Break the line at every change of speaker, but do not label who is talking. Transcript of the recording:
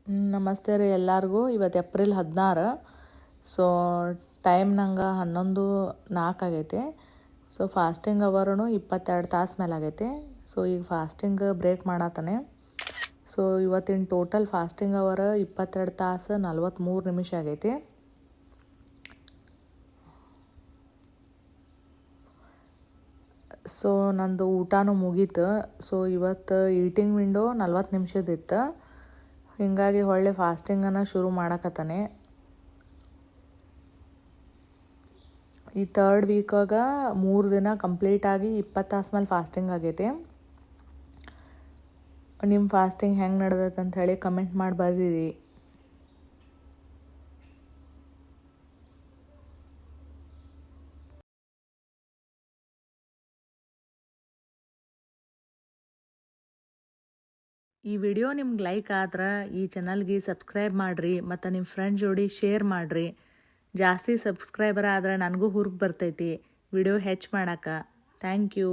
ನಮಸ್ತೆ ರೀ ಎಲ್ಲರಿಗೂ. ಇವತ್ತು ಏಪ್ರಿಲ್ 16. ಸೊ ಟೈಮ್ ನಂಗೆ 11:04 ಆಗೈತೆ. ಸೊ ಫಾಸ್ಟಿಂಗ್ ಅವರೂ 22 ತಾಸು ಮೇಲೆ ಆಗೈತೆ. ಸೊ ಈಗ ಫಾಸ್ಟಿಂಗ್ ಬ್ರೇಕ್ ಮಾಡತ್ತಾನೆ. ಸೊ ಇವತ್ತಿನ ಟೋಟಲ್ ಫಾಸ್ಟಿಂಗ್ ಅವರ್ 22 ತಾಸು 43 ನಿಮಿಷ ಆಗೈತಿ. ಸೊ ನಂದು ಊಟನೂ ಮುಗೀತು. ಸೊ ಇವತ್ತು ಈಟಿಂಗ್ ವಿಂಡೋ 40 ನಿಮಿಷದಿತ್ತು. ಹೀಗಾಗಿ ಒಳ್ಳೆ ಫಾಸ್ಟಿಂಗನ್ನು ಶುರು ಮಾಡಕತ್ತಾನೆ. ಈ 3rd ವೀಕಾಗ 3 ದಿನ ಕಂಪ್ಲೀಟಾಗಿ 20 ತಾಸು ಮೇಲೆ ಫಾಸ್ಟಿಂಗ್ ಆಗೈತೆ. ನಿಮ್ಮ ಫಾಸ್ಟಿಂಗ್ ಹೆಂಗೆ ನಡೆದೈತೆ ಅಂತ ಹೇಳಿ ಕಮೆಂಟ್ ಮಾಡಿ ಬರ್ರಿ. ಈ ವಿಡಿಯೋ ನಿಮ್ಗೆ ಲೈಕ್ ಆದ್ರೆ ಈ ಚಾನಲ್ಗೆ ಸಬ್ಸ್ಕ್ರೈಬ್ ಮಾಡಿರಿ ಮತ್ತು ನಿಮ್ಮ ಫ್ರೆಂಡ್ ಜೋಡಿ ಶೇರ್ ಮಾಡಿರಿ. ಜಾಸ್ತಿ ಸಬ್ಸ್ಕ್ರೈಬರ್ ಆದ್ರೆ ನನಗೂ ಹುರುಪು ಬರ್ತೈತಿ ವಿಡಿಯೋ ಹೆಚ್ಚು ಮಾಡೋಕೆ. Thank you.